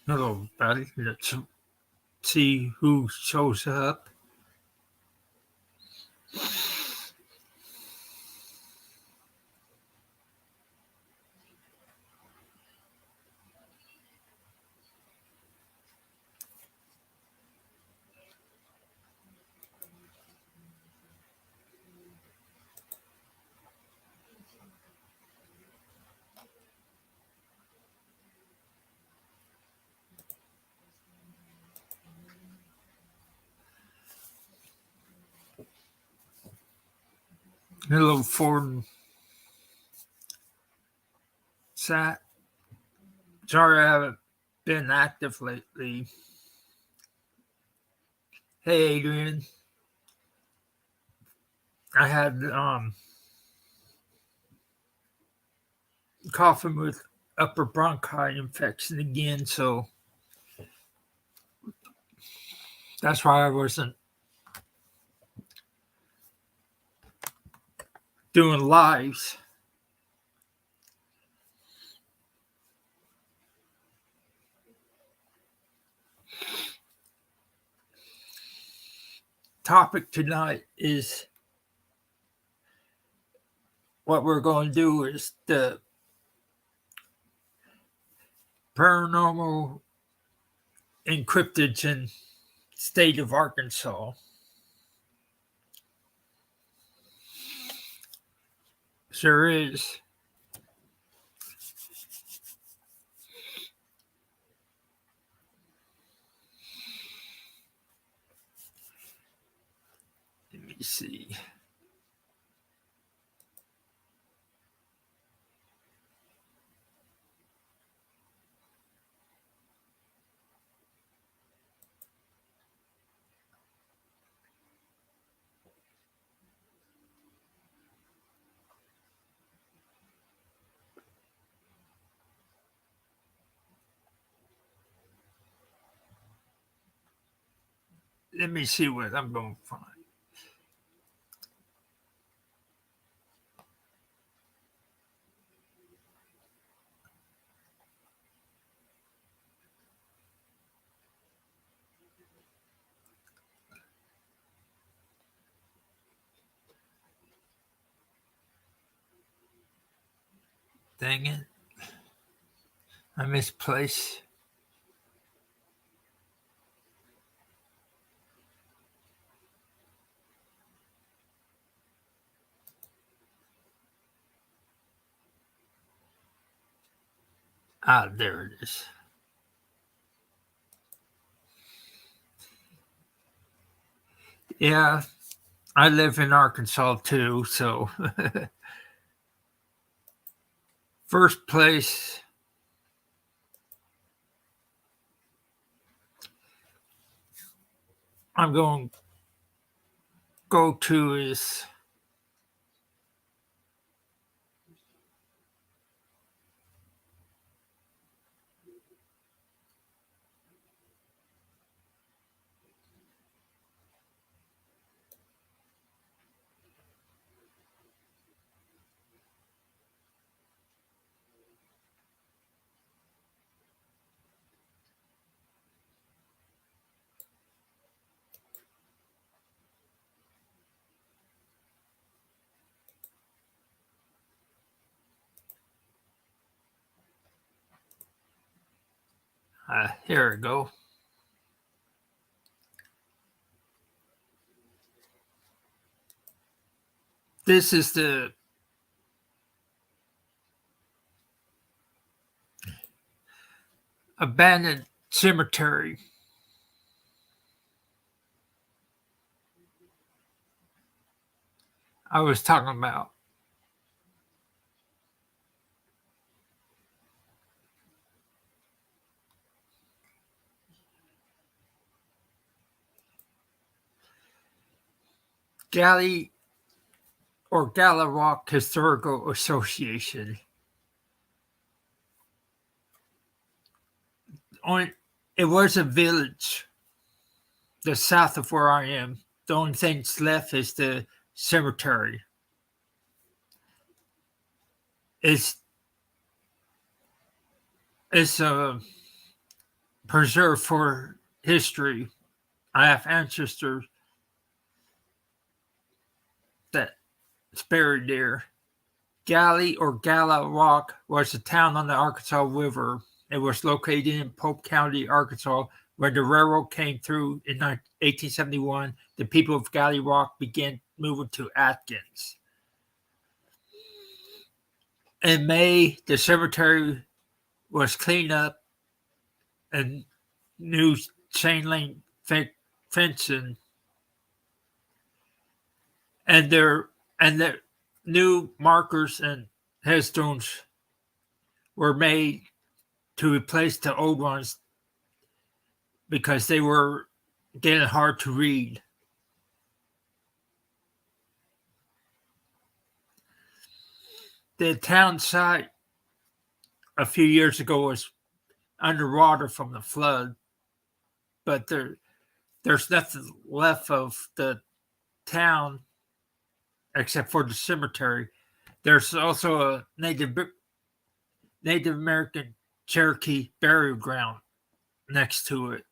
Hello, everybody. Let's see who shows up. Hello, Ford Sat. Sorry I haven't been active lately. Hey, Adrian. I had coughing with upper bronchi infection again, so that's why I wasn't doing lives. Topic tonight is what we're going to do is the paranormal and cryptids in state of Arkansas. Sure is. Let me see. Let me see what I'm going to find. Dang it. I misplaced. Ah, there it is. Yeah, I live in Arkansas too, so first place I'm going to go to is here we go. This is the abandoned cemetery. I was talking about. Galley or Gala Rock Historical Association. It was a village the south of where I am. The only thing that's left is the cemetery. It's preserved for history. I have ancestors that's buried there. Galley or Gala Rock was a town on the Arkansas River. It was located in Pope County, Arkansas. When the railroad came through in 1871, the people of Galley Rock began moving to Athens. In May, the cemetery was cleaned up and new chain link fencing, and their new markers and headstones were made to replace the old ones because they were getting hard to read. The town site a few years ago was underwater from the flood, but there's nothing left of the town except for the cemetery. There's also a Native American Cherokee burial ground next to it.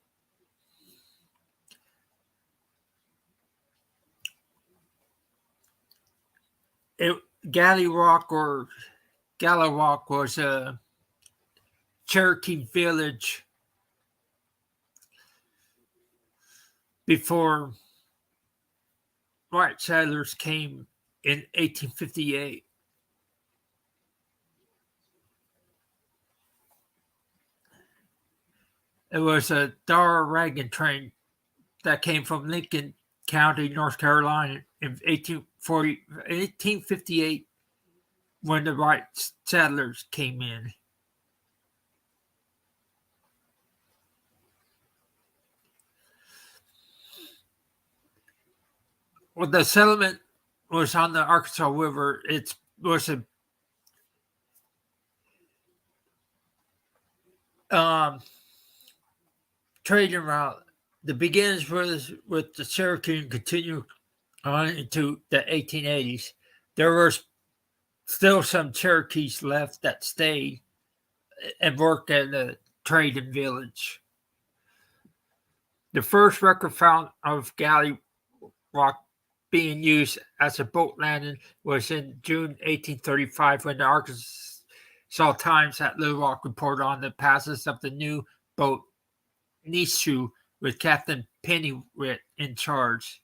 Galley Rock or Gala Rock was a Cherokee village before white settlers came in 1858. It was a Dar wagon train that came from Lincoln County, North Carolina in 1858 when the white settlers came in. Well, the settlement was on the Arkansas River. It was a trading route. The beginnings was with the Cherokee and continued on into the 1880s. There were still some Cherokees left that stayed and worked at the trading village. The first record found of Galley Rock being used as a boat landing was in June 1835 when the Arkansas Times at Little Rock reported on the passage of the new boat Nishu with Captain Pennywit in charge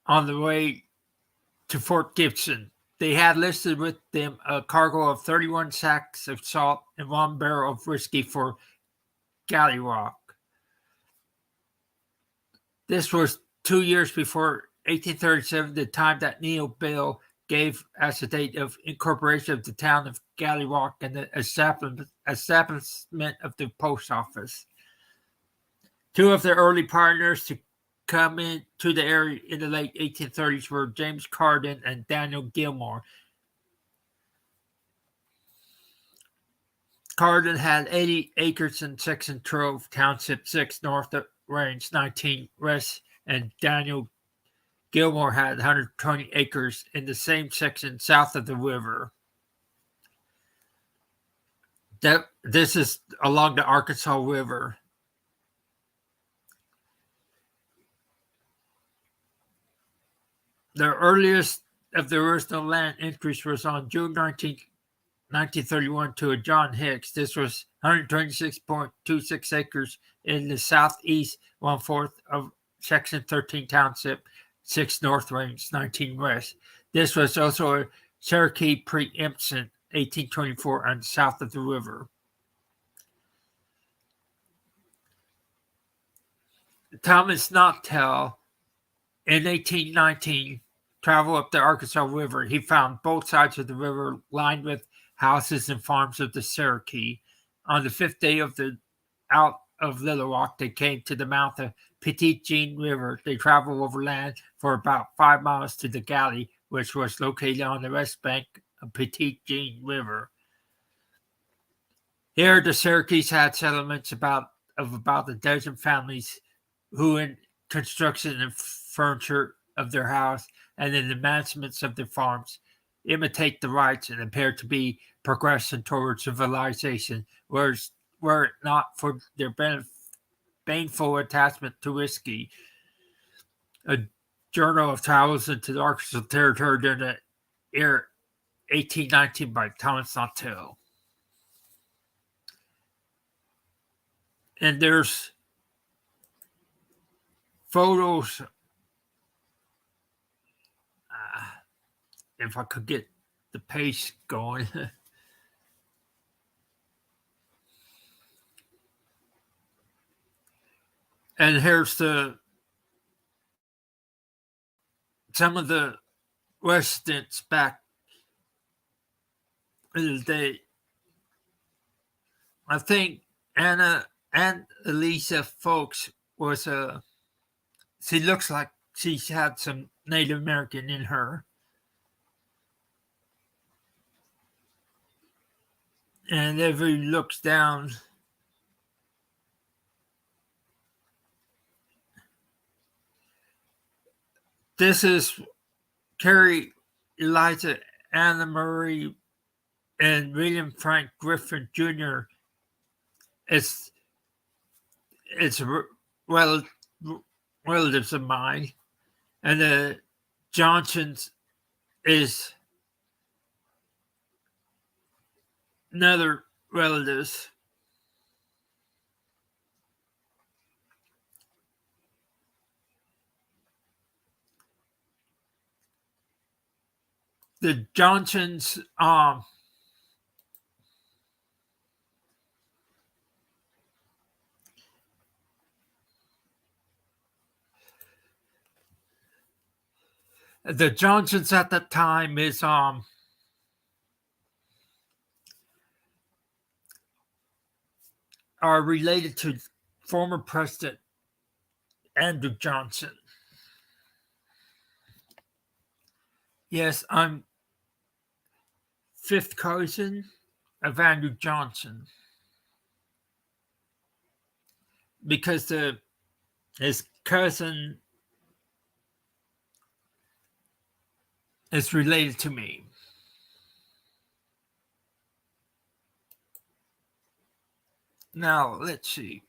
on the way to Fort Gibson. They had listed with them a cargo of 31 sacks of salt and 1 barrel of whiskey for Galley Rock. This was 2 years before 1837, the time that Neil Bill gave as the date of incorporation of the town of Galley Rock and the establishment of the post office. Two of the early pioneers to come into the area in the late 1830s were James Carden and Daniel Gilmore. Carden had 80 acres in Section Trove Township 6 North of Range 19 West, and Daniel Gilmore had 120 acres in the same section south of the river. This is along the Arkansas River. The earliest of the original land increase was on June 19, 1931 to a John Hicks. This was 126.26 acres in the southeast 1/4 of Section 13 Township 6 North Range 19 West. This was also a Cherokee preemption 1824 on the south of the river. Thomas Nautel in 1819 traveled up the Arkansas River. He found both sides of the river lined with houses and farms of the Cherokee. On the 5th day of the out of Little Rock, they came to the mouth of Petite Jean River. They traveled overland for about 5 miles to the Galley, which was located on the west bank of Petite Jean River. Here, the Cherokees had settlements of about a dozen families who, in construction and furniture of their house and in the managements of their farms, imitate the rites and appear to be progressing towards civilization, whereas were it not for their baneful attachment to whiskey. A journal of travels into the Arkansas Territory during the year 1819 by Thomas Nautel. And there's photos. If I could get the page going. And here's some of the residents back in the day. I think Anna and Elisa Folks was she looks like she's had some Native American in her. And if he looks down, this is Carrie, Eliza, Anna Marie, and William Frank Griffin Jr. It's relatives of mine, and the Johnsons is another relatives. The Johnsons, the Johnsons at that time is are related to former President Andrew Johnson. Yes, I'm fifth cousin of Andrew Johnson because his cousin is related to me. Now, let's see.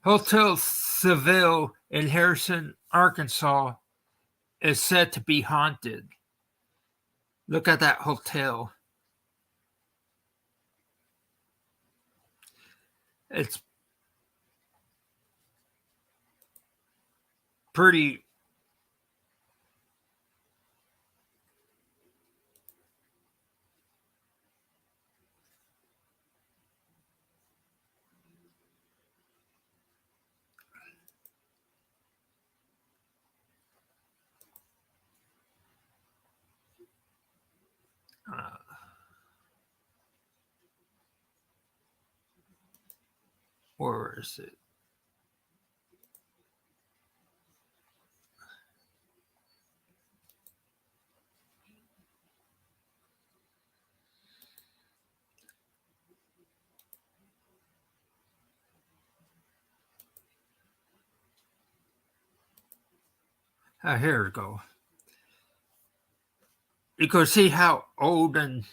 Hotel Seville in Harrison, Arkansas is said to be haunted. Look at that hotel. It's pretty where is it? Here we go. You can see how old and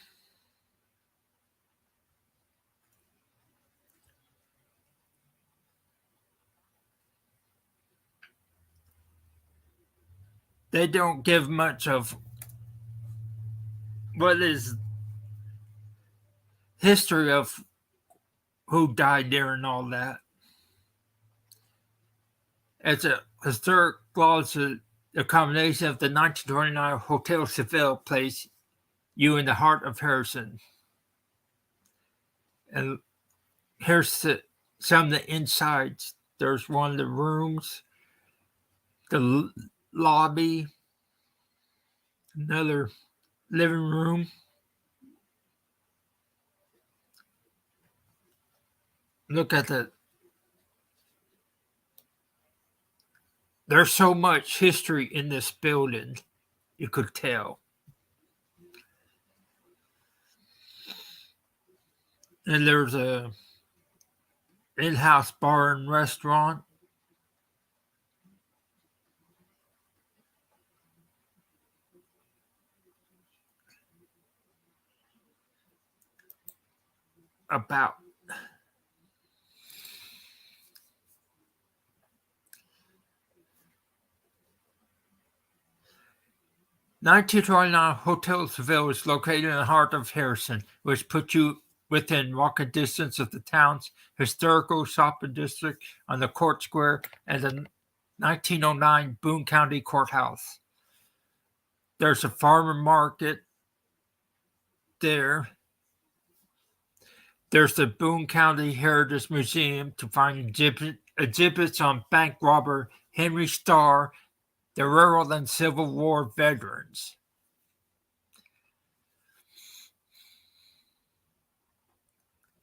they don't give much of what is history of who died there and all that. It's a historic lodge, a combination of the 1929 Hotel Seville place you in the heart of Harrison. And here's some of the insides. There's one of the rooms, the lobby, another living room. Look at the. There's so much history in this building, you could tell. And there's a in-house bar and restaurant. about. 1929 Hotel Seville is located in the heart of Harrison, which puts you within walking distance of the town's historical shopping district on the Court Square and the 1909 Boone County Courthouse. There's a farmer market there. There's the Boone County Heritage Museum to find exhibits on bank robber Henry Starr, the rural and Civil War veterans.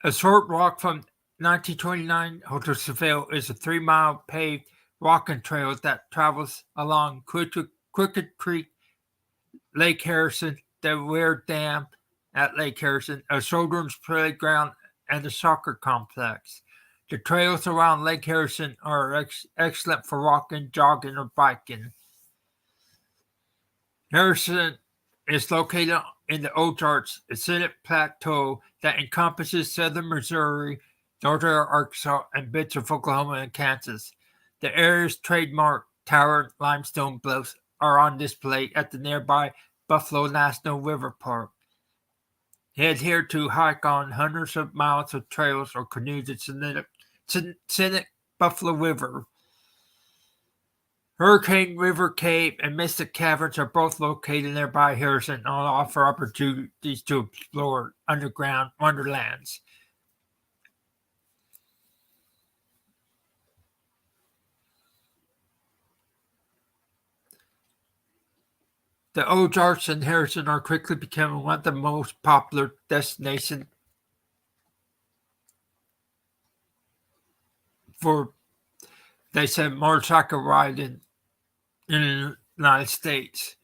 A short walk from 1929 Hotel Seville is a 3-mile paved walking trail that travels along Crooked Creek, Lake Harrison, the Weir Dam at Lake Harrison, a children's playground, and a soccer complex. The trails around Lake Harrison are excellent for walking, jogging, or biking. Harrison is located in the Ozarks Acidic Plateau that encompasses southern Missouri, northern Arkansas, and bits of Oklahoma and Kansas. The area's trademark tower limestone bluffs are on display at the nearby Buffalo National River Park. Head here to hike on hundreds of miles of trails or canoes in scenic Buffalo River. Hurricane River Cave and Mystic Caverns are both located nearby Harrison and offer opportunities to explore underground wonderlands. The Ozarks and Harrison are quickly becoming one of the most popular destinations for, they said, motorcycle riding in the United States.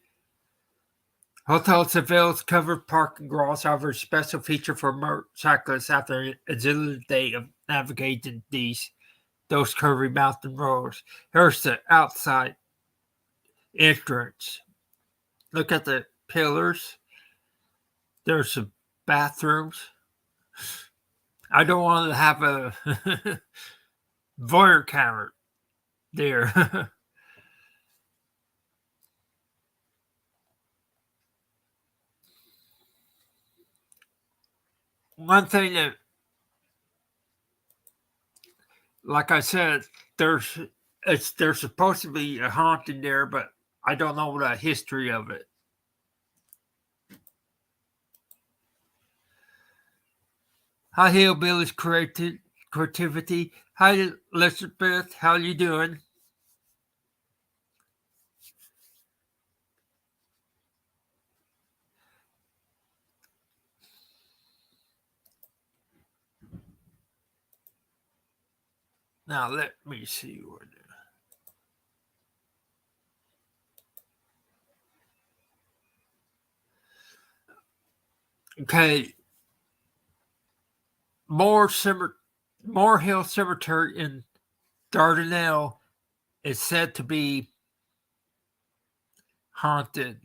Hotel Seville's covered parking garage offers a special feature for motorcyclists after an exhilarating day of navigating those curvy mountain roads. Here's the outside entrance. Look at the pillars. There's some bathrooms. I don't want to have a voyeur camera there. One thing that, like I said, there's supposed to be a haunting there, but I don't know the history of it. Hi, Hillbilly's creativity. Hi, Elizabeth. How you doing? Now let me see what. Okay, Moore Hill Cemetery in Dardanelle is said to be haunted.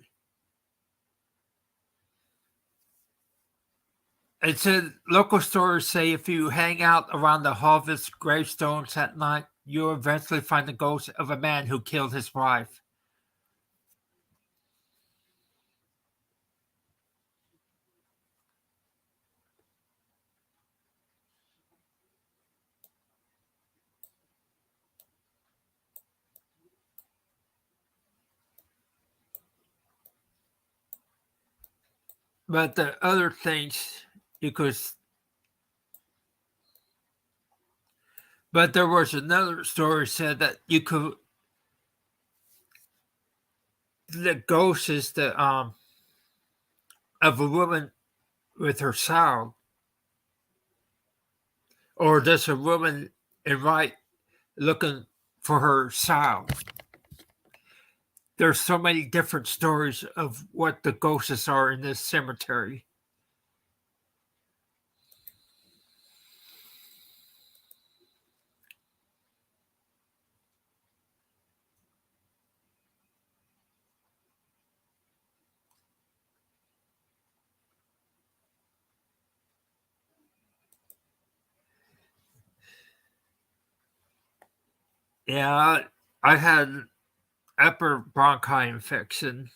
It said local stories say if you hang out around the Harvest gravestones at night, you'll eventually find the ghost of a man who killed his wife. But the other things you could. But there was another story said that you could. The ghost is the of a woman with her child, or just a woman in white looking for her child. There's so many different stories of what the ghosts are in this cemetery. Yeah, I had upper bronchi infection,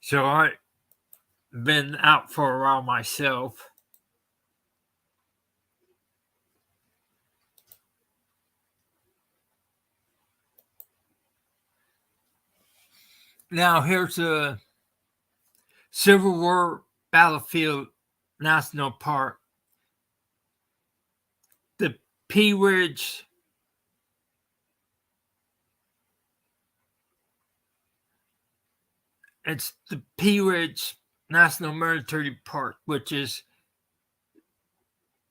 so I've been out for a while myself. Now here's a Civil War battlefield national park. The Pea Ridge. It's the Pea Ridge National Military Park, which is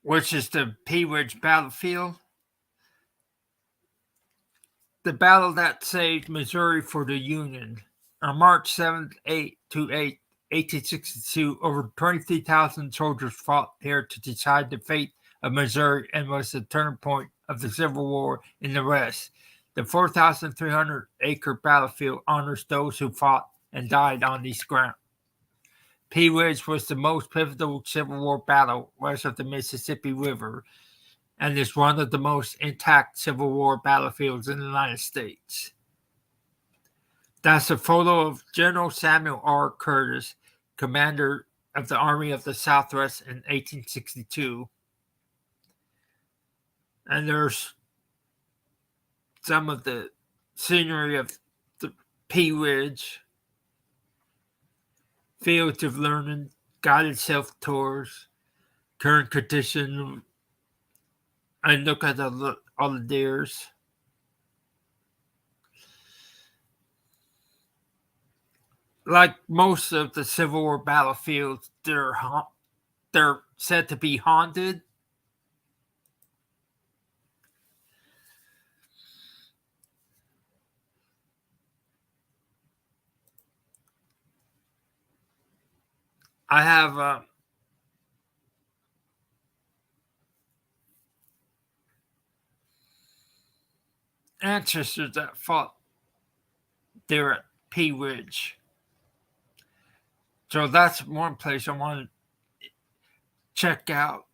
the Pea Ridge battlefield. The battle that saved Missouri for the Union. On March 7th, 8 1862, over 23,000 soldiers fought here to decide the fate of Missouri and was the turning point of the Civil War in the West. The 4,300-acre battlefield honors those who fought and died on these grounds. Pea Ridge was the most pivotal Civil War battle west of the Mississippi River and is one of the most intact Civil War battlefields in the United States. That's a photo of General Samuel R. Curtis, commander of the Army of the Southwest in 1862. And there's some of the scenery of the Pea Ridge, fields of learning, guided self-tours, current condition, and look at all the deers. Like most of the Civil War battlefields, they're said to be haunted. I have ancestors that fought there at Pea Ridge. So that's one place I want to check out.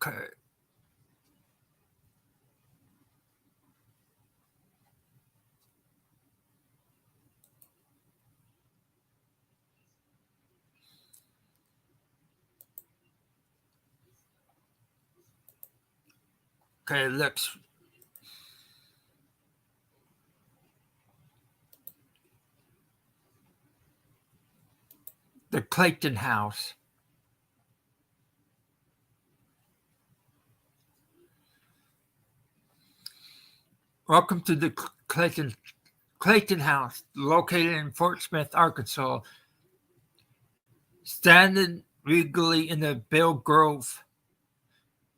Okay. Okay, looks. The Clayton House. Welcome to the Clayton House, located in Fort Smith, Arkansas. Standing regally in the Bill Grove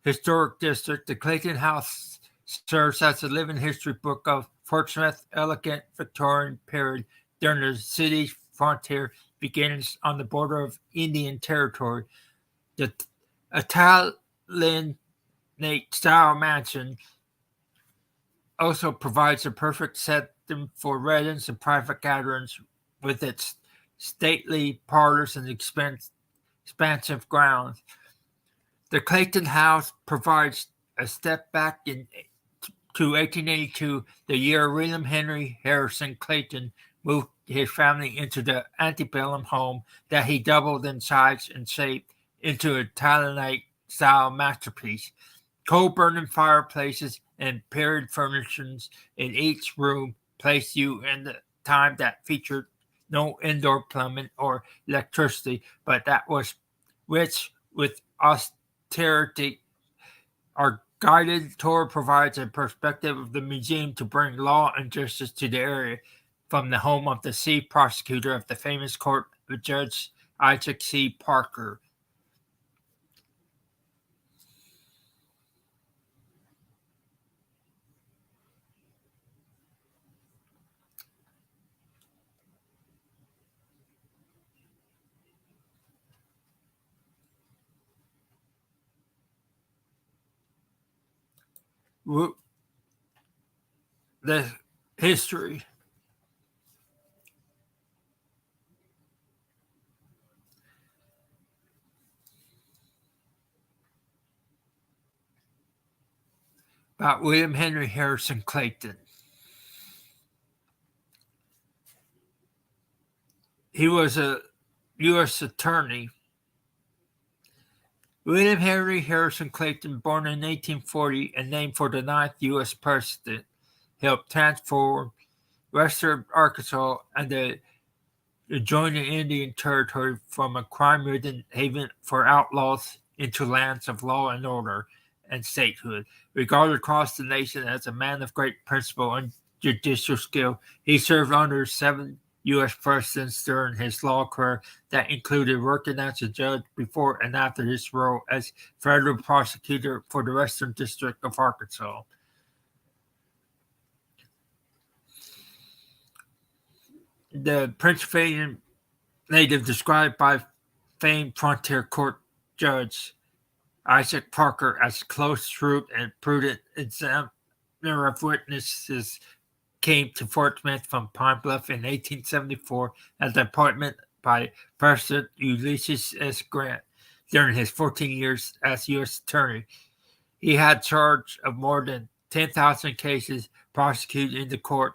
Historic District, the Clayton House serves as a living history book of Fort Smith's elegant Victorian period during the city's frontier beginnings on the border of Indian Territory. The Italianate style mansion also provides a perfect setting for weddings and private gatherings with its stately parlors and expansive grounds. The Clayton House provides a step back to 1882, the year William Henry Harrison Clayton moved his family into the antebellum home that he doubled in size and shape into an Italianate-style masterpiece. Coal-burning fireplaces and period furnishings in each room place you in the time that featured no indoor plumbing or electricity, but that was rich with austerity. Our guided tour provides a perspective of the museum to bring law and justice to the area, from the home of the chief prosecutor of the famous court of Judge Isaac C. Parker. the history. About William Henry Harrison Clayton. He was a U.S. attorney. William Henry Harrison Clayton, born in 1840 and named for the ninth U.S. president, helped transform western Arkansas and the adjoining Indian Territory from a crime-ridden haven for outlaws into lands of law and order and statehood. Regarded across the nation as a man of great principle and judicial skill, he served under 7 U.S. presidents during his law career that included working as a judge before and after his role as federal prosecutor for the Western District of Arkansas. The Pennsylvania native described by famed frontier court judge Isaac Parker as close, shrewd, and prudent examiner of witnesses came to Fort Smith from Pine Bluff in 1874 as an appointment by President Ulysses S. Grant during his 14 years as U.S. Attorney. He had charge of more than 10,000 cases prosecuted in the court,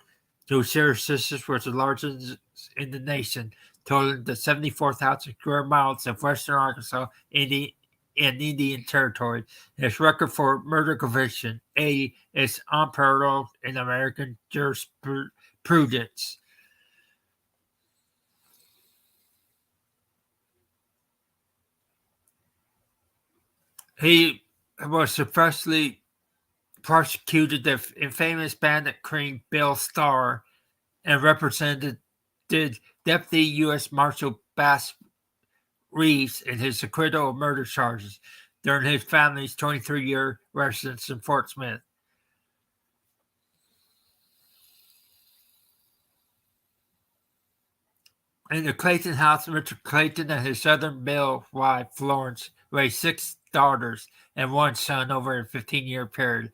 whose jurisdiction was the largest in the nation, totaling the 74,000 square miles of western Arkansas and Indian Territory. His record for murder conviction, 80, is unparalleled in American jurisprudence. He was successfully prosecuted the infamous bandit king Bill Starr and represented Deputy U.S. Marshal Bass Reeves in his acquittal of murder charges during his family's 23-year residence in Fort Smith. In the Clayton house, Richard Clayton and his Southern Belle wife, Florence, raised 6 daughters and 1 son over a 15-year period.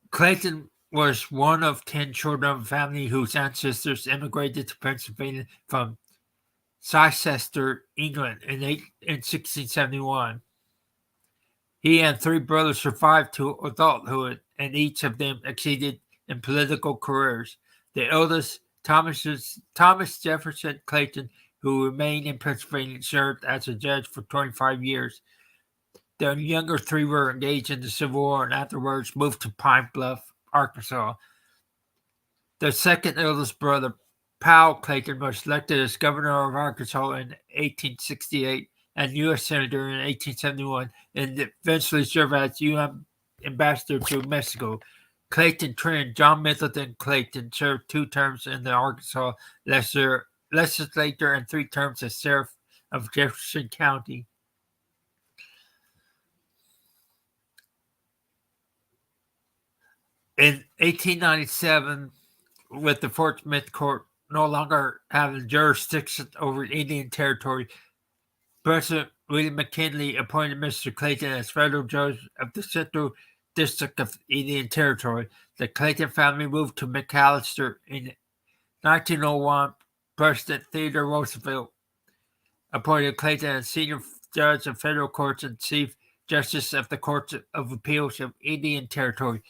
Clayton was one of 10 children of a family whose ancestors immigrated to Pennsylvania from Cirencester, England in 1671. He and 3 brothers survived to adulthood, and each of them succeeded in political careers. The eldest, Thomas Jefferson Clayton, who remained in Pennsylvania, served as a judge for 25 years. The younger 3 were engaged in the Civil War and afterwards moved to Pine Bluff, Arkansas. The second eldest brother, Powell Clayton, was elected as governor of Arkansas in 1868 and U.S. Senator in 1871, and eventually served as U.S. Ambassador to Mexico. Clayton twin, John Middleton Clayton, served 2 terms in the Arkansas legislature and 3 terms as sheriff of Jefferson County. In 1897, with the Fort Smith Court no longer having jurisdiction over Indian Territory, President William McKinley appointed Mr. Clayton as federal judge of the Central District of Indian Territory. The Clayton family moved to McAllister in 1901. President Theodore Roosevelt appointed Clayton as senior judge of federal courts and chief justice of the Court of Appeals of Indian Territory.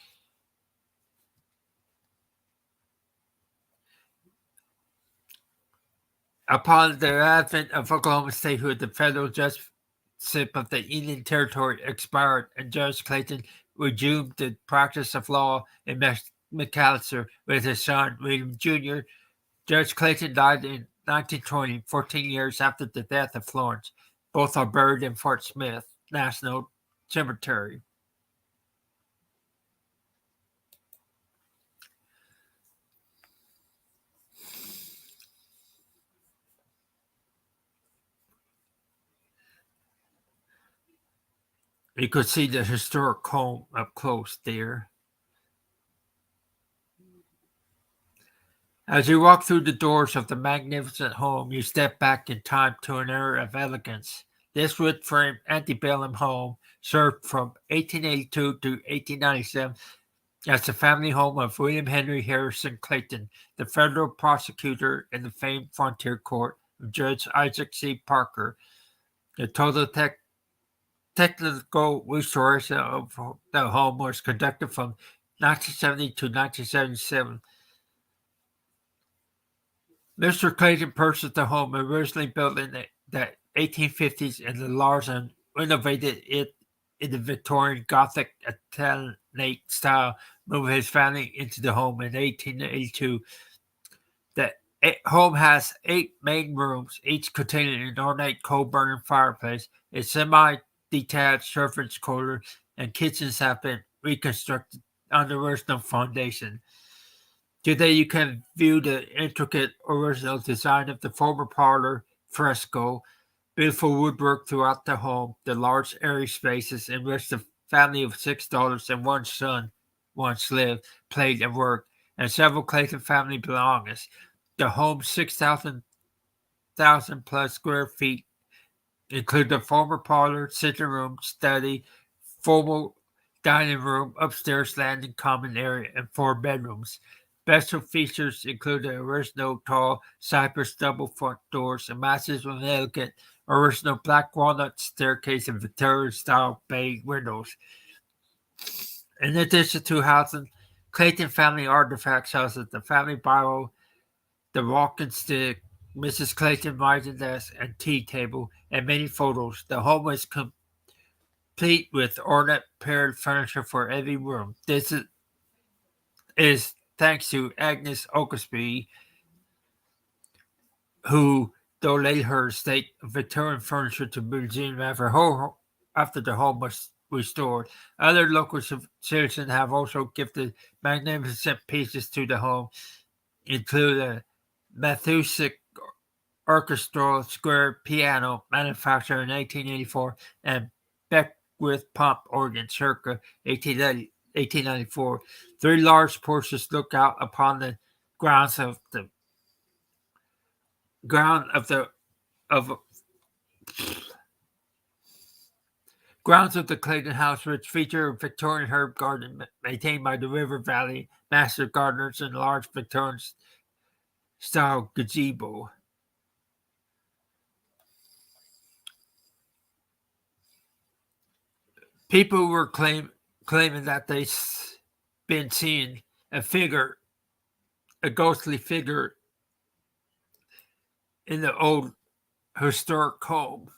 Upon the advent of Oklahoma statehood, the federal judgeship of the Indian Territory expired, and Judge Clayton resumed the practice of law in McAllister with his son, William Jr. Judge Clayton died in 1920, 14 years after the death of Florence. Both are buried in Fort Smith National Cemetery. You could see the historic home up close there. As you walk through the doors of the magnificent home, you step back in time to an era of elegance. This wood-frame antebellum home served from 1882 to 1897 as the family home of William Henry Harrison Clayton, the federal prosecutor in the famed Frontier Court of Judge Isaac C. Parker. The total technical restoration of the home was conducted from 1970 to 1977. Mr. Clayton purchased the home originally built in the 1850s in the Lars and renovated it in the Victorian Gothic Italianate style, moving his family into the home in 1882. The home has 8 main rooms, each containing an ornate coal-burning fireplace. A semi-detached servants' quarters and kitchens have been reconstructed on the original foundation. Today you can view the intricate original design of the former parlor fresco, beautiful woodwork throughout the home, the large airy spaces in which the family of 6 daughters and one son once lived, played, and worked, and several Clayton family belongings. The home's 6,000 plus square feet include the former parlor, sitting room, study, formal dining room, upstairs landing common area, and 4 bedrooms. Special features include the original tall cypress double front doors, a massive and elegant original black walnut staircase, and Victorian-style bay windows. In addition to housing Clayton family artifacts such as the family Bible, the walking stick, Mrs. Clayton writing desk and tea table, and many photos, the home is complete with ornate paired furniture for every room. This is thanks to Agnes Oaksby, who donated her estate of Victorian furniture to the museum after the home was restored. Other local citizens have also gifted magnificent pieces to the home, including a Mathusic orchestral square piano manufactured in 1884 and Beckwith pump organ circa 1894. 3 large porches look out upon the grounds of the Clayton House, which feature a Victorian herb garden maintained by the River Valley master gardeners and a large Victorian style gazebo. People were claiming that they'd been seeing a ghostly figure in the old historic home.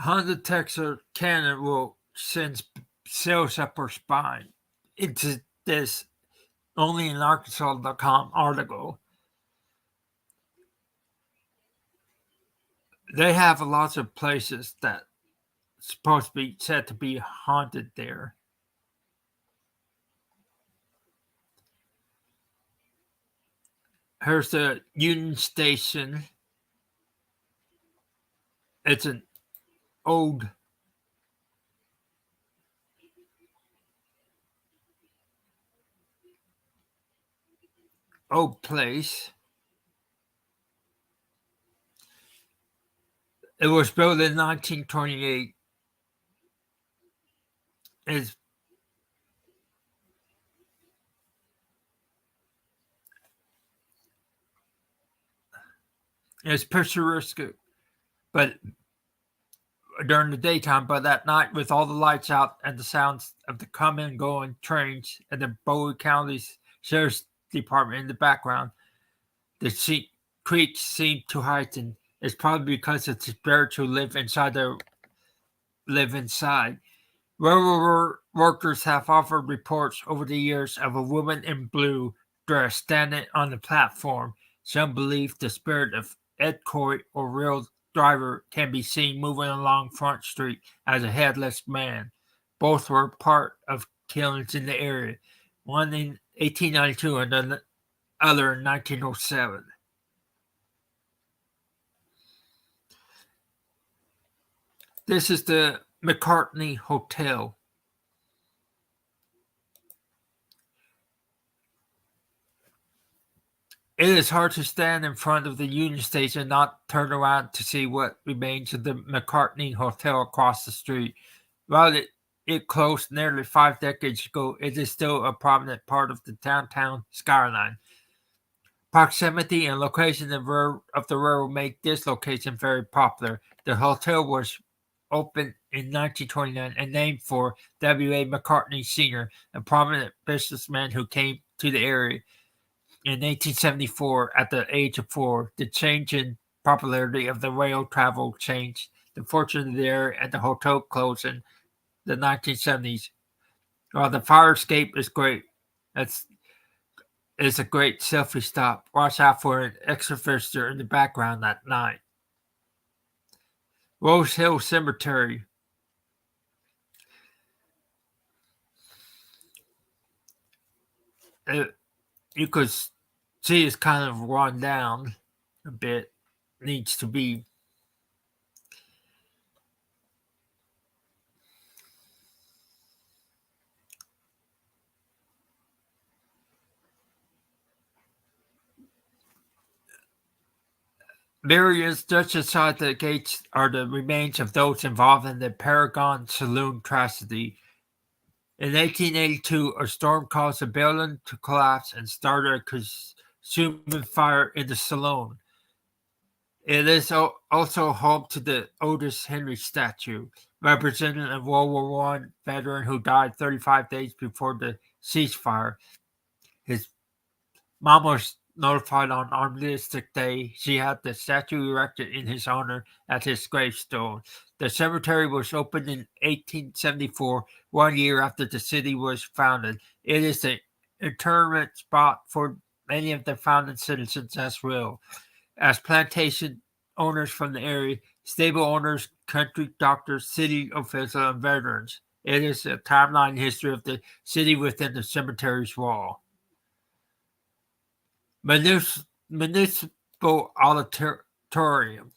Haunted Texarkana will send sales up her spine into this only in Arkansas.com article. They have lots of places that supposed to be said to be haunted there. Here's the Union Station. It's an old place. It was built in 1928. It's picturesque, but during the daytime, but at night, with all the lights out and the sounds of the coming and going trains and the Bowie County's Sheriff's Department in the background, the creek seemed to heighten It's probably because it's the spirits who live inside. Railroad workers have offered reports over the years of a woman in blue dress standing on the platform. Some believe the spirit of Ed Coy or rail driver can be seen moving along Front Street as a headless man. Both were part of killings in the area, one in 1892 and the other in 1907. This is the McCartney Hotel. It is hard to stand in front of the Union Station and not turn around to see what remains of the McCartney Hotel across the street. While it closed nearly 5 decades ago, it is still a prominent part of the downtown skyline. Proximity and location of the railroad make this location very popular. The hotel was opened in 1929 and named for W.A. McCartney Sr., a prominent businessman who came to the area in 1874 at the age of 4. The change in popularity of the rail travel changed the fortune of the area, and the hotel closed in the 1970s. While the fire escape is great, it's a great selfie stop. Watch out for an extra visitor in the background at night. Rose Hill Cemetery. You could see it's kind of run down a bit. Needs to be. Barriers just inside the gates are the remains of those involved in the Paragon Saloon tragedy. In 1882, a storm caused the building to collapse and started a consuming fire in the saloon. It is also home to the Otis Henry statue, representing a World War I veteran who died 35 days before the ceasefire. His mom was notified on Armistice Day. She had the statue erected in his honor at his gravestone. The cemetery was opened in 1874, 1 year after the city was founded. It is the interment spot for many of the founding citizens as well as plantation owners from the area, stable owners, country doctors, city officials, and veterans. It is a timeline history of the city within the cemetery's wall. Municipal Auditorium.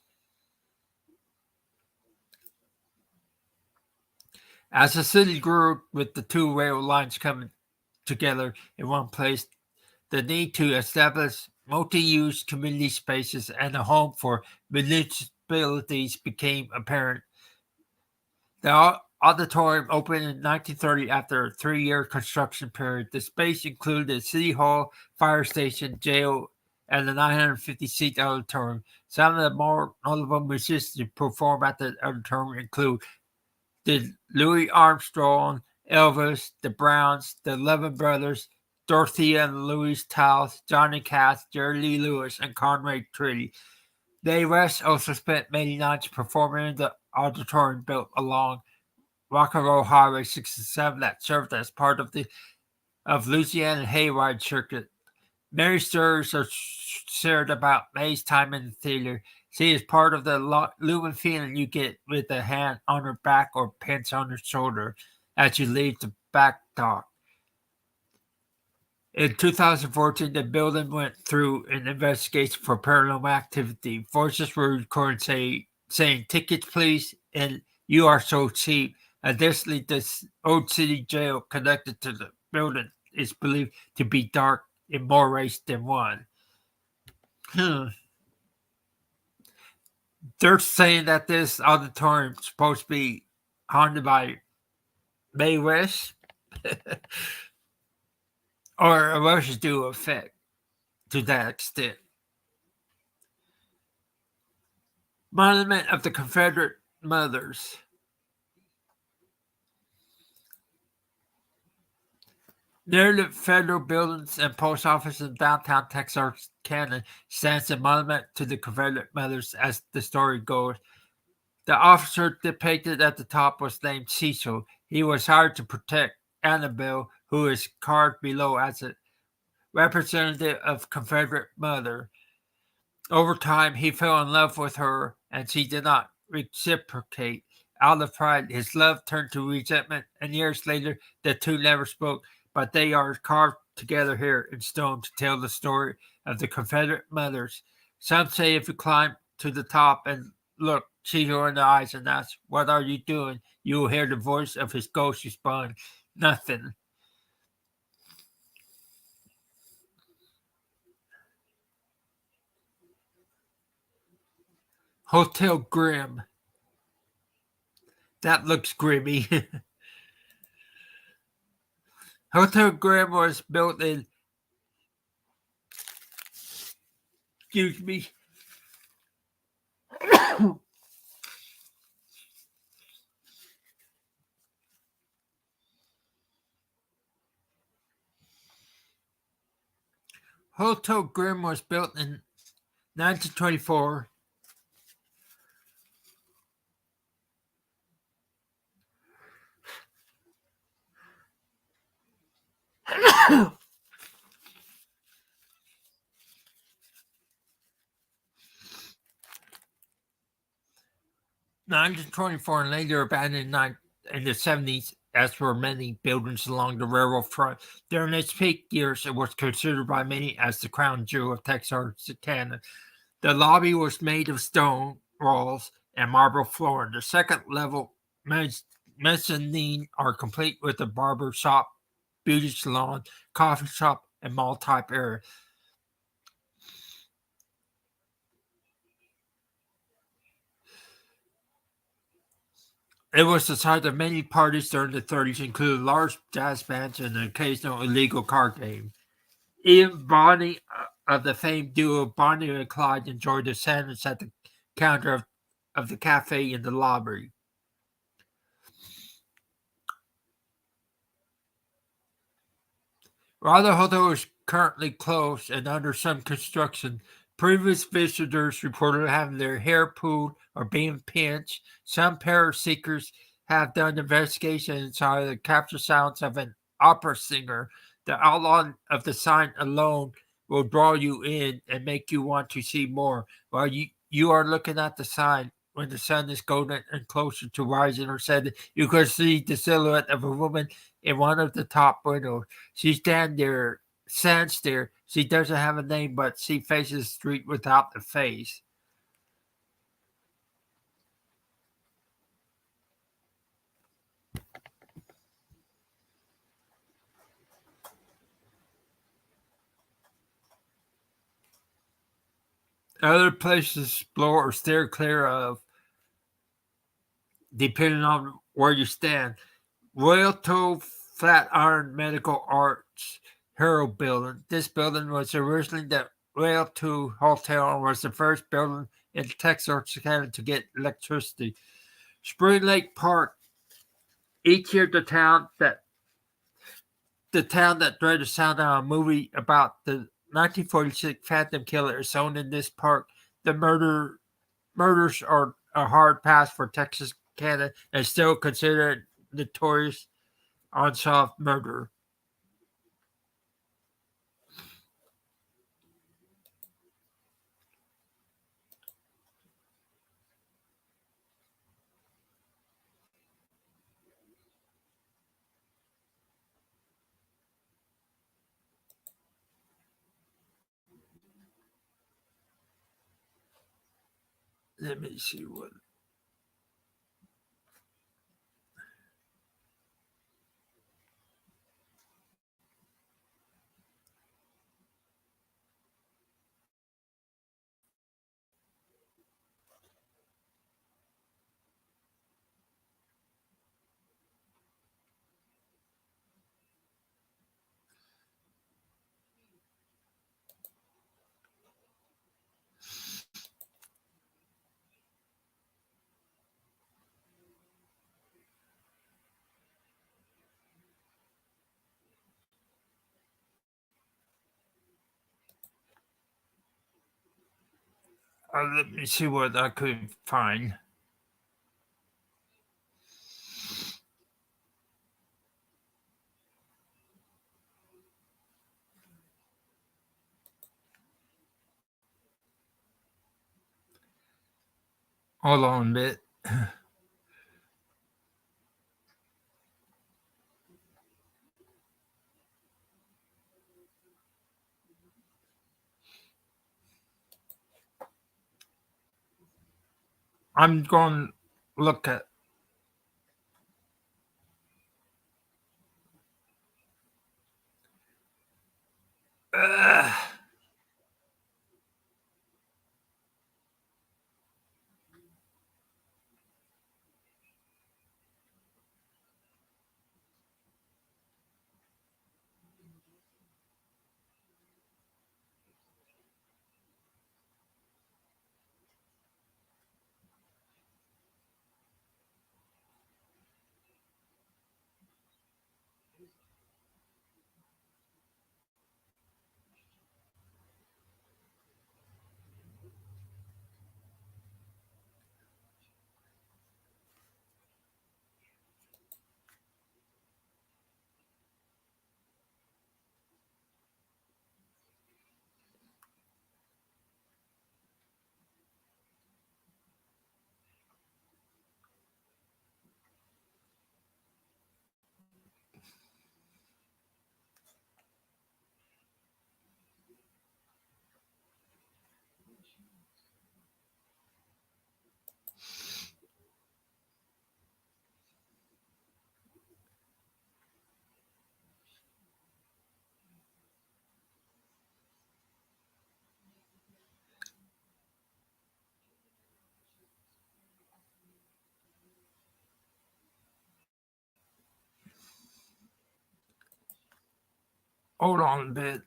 As the city grew with the two rail lines coming together in one place, the need to establish multi-use community spaces and a home for municipalities became apparent. The auditorium opened in 1930 after a 3-year construction period. The space included a city hall, fire station, jail, and the 950-seat auditorium. Some of the more notable musicians who perform at the auditorium include Louis Armstrong, Elvis, the Browns, the Levin Brothers, Dorothea and Louis Tiles, Johnny Cash, Jerry Lee Lewis, and Conrad Treaty. They West also spent many nights performing in the auditorium built along Rock and Roll Highway 67 that served as part of the Louisiana Hayride circuit. Many stories are shared about May's time in the theater. She is part of the looming feeling you get with a hand on her back or pinch on her shoulder as you leave the back dock. In 2014, the building went through an investigation for paranormal activity. Voices were recorded saying, "Tickets, please," and "You are so cheap." Additionally, this old city jail connected to the building is believed to be dark in more ways than one. They're saying that this auditorium is supposed to be haunted by Mae West or a residue effect to that extent. Monument of the Confederate Mothers. Near the federal buildings and post office in downtown Texarkana stands a monument to the Confederate mothers as the story goes. The officer depicted at the top was named Cecil. He was hired to protect Annabelle, who is carved below as a representative of Confederate mother. Over time, he fell in love with her, and she did not reciprocate. Out of pride, his love turned to resentment, and years later, the two never spoke, but they are carved together here in stone to tell the story of the Confederate mothers. Some say if you climb to the top and look Caesar in the eyes and ask, "What are you doing?" you will hear the voice of his ghost respond, "Nothing." Hotel Grim. That looks grimy. Hotel Grim was built in, excuse me, Hotel Grim was built in 1924. (1924) 1924 and later abandoned in the 70s, as were many buildings along the railroad front. During its peak years, it was considered by many as the crown jewel of Texarkana. The lobby was made of stone walls and marble flooring. The second level mezzanine are complete with a barber shop, beauty salon, coffee shop, and mall type area. It was the site of many parties during the 30s, including large jazz bands and an occasional illegal card game. Even Bonnie of the famed duo Bonnie and Clyde enjoyed a sandwich at the counter of the cafe in the lobby. While the hotel is currently closed and under some construction, previous visitors reported having their hair pulled or being pinched. Some terror seekers have done investigations inside to capture sounds of an opera singer. The outline of the sign alone will draw you in and make you want to see more. While you are looking at the sign, when the sun is golden and closer to rising or setting, you can see the silhouette of a woman in one of the top windows. She stands there. She doesn't have a name, but she faces the street without the face. Other places to explore or steer clear of, depending on where you stand. Royal Toe Flatiron Medical Arts Hero Building. This building was originally the Royal Toe Hotel and was the first building in Texarkana to get electricity. Spring Lake Park. Each year, the town that dreaded sound of a movie about the 1946 Phantom Killer is shown in this park. The murders are a hard pass for Texas, Canada, and still considered notorious unsolved murder. Let me see what. Let me see what I could find. Hold on a bit. I'm going to look at. Hold on a bit.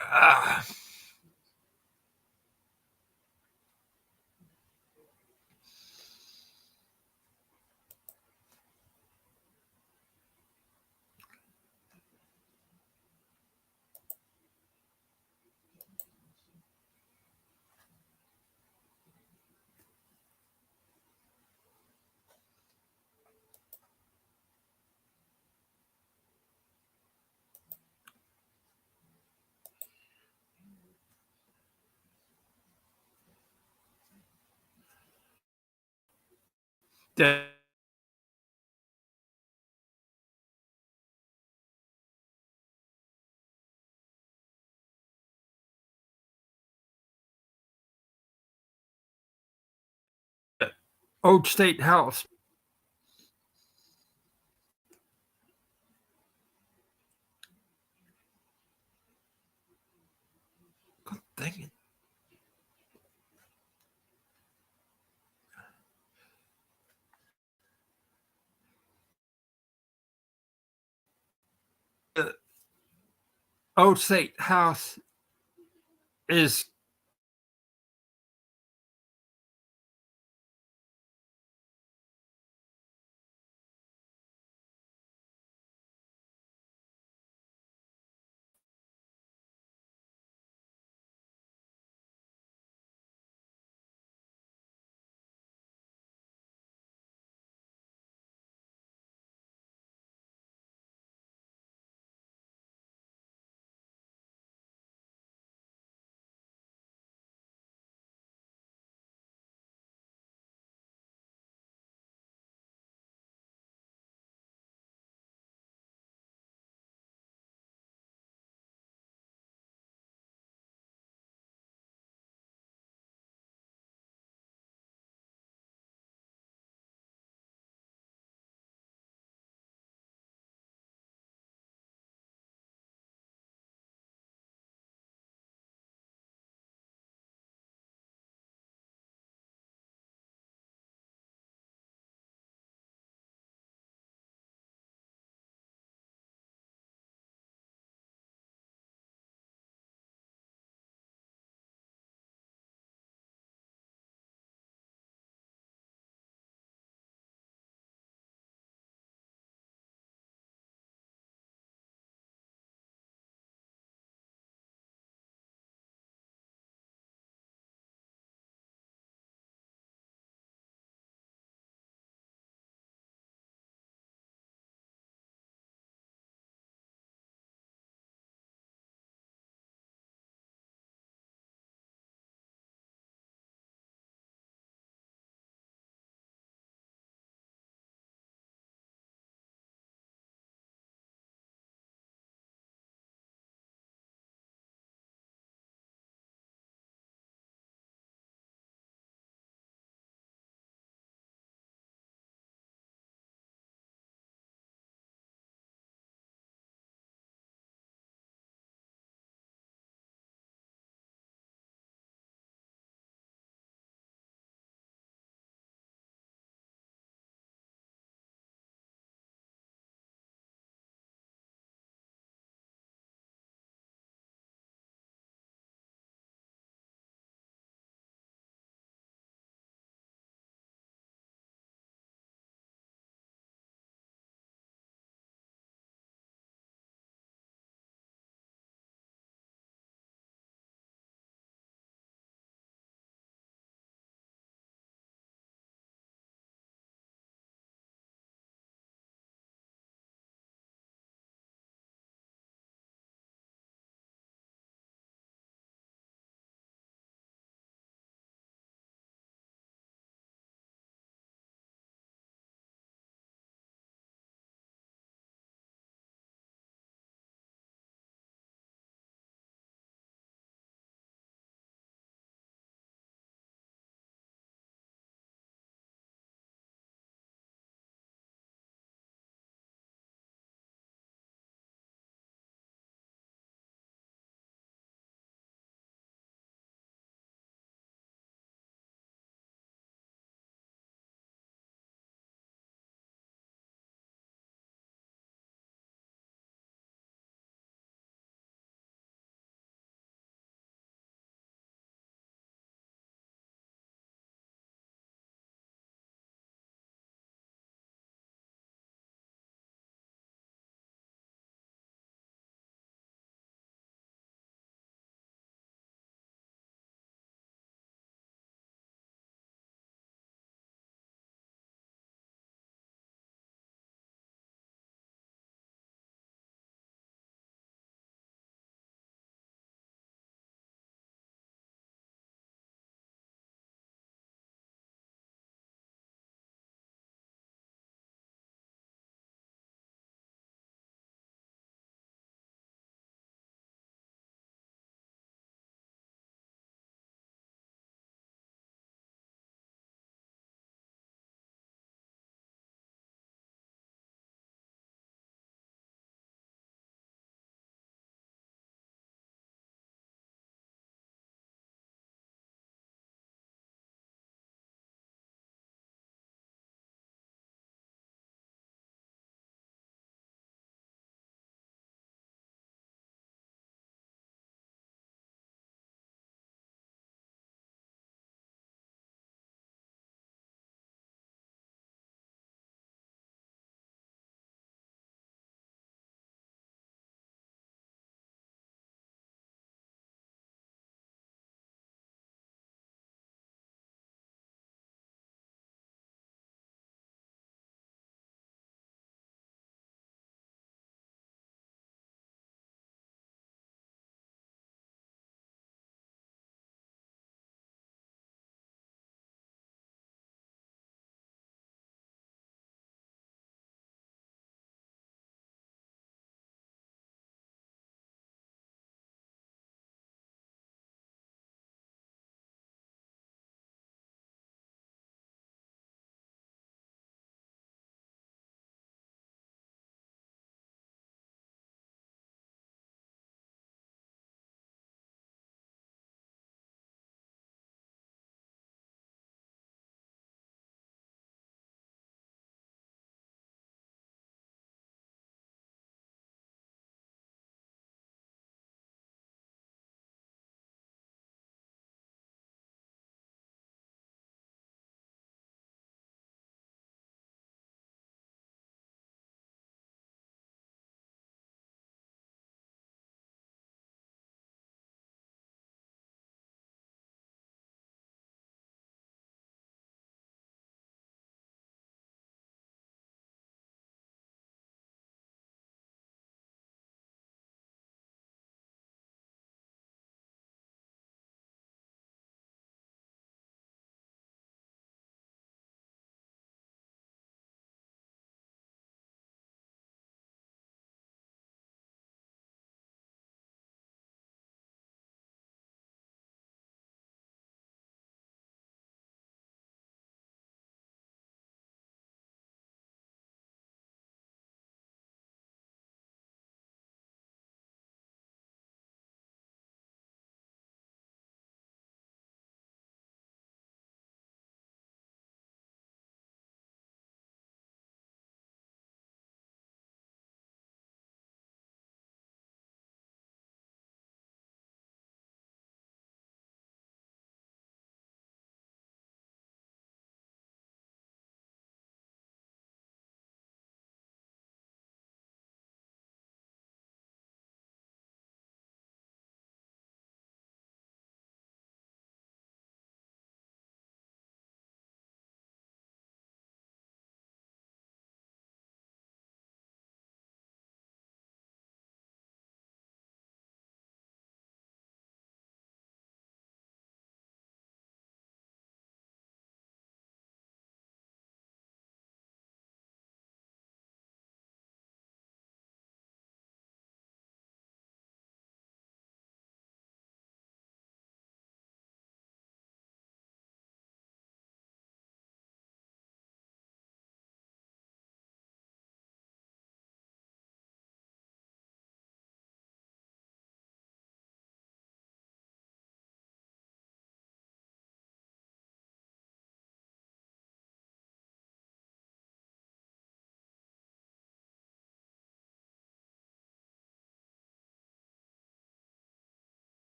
Ah. The old state house. God dang it. The old state house is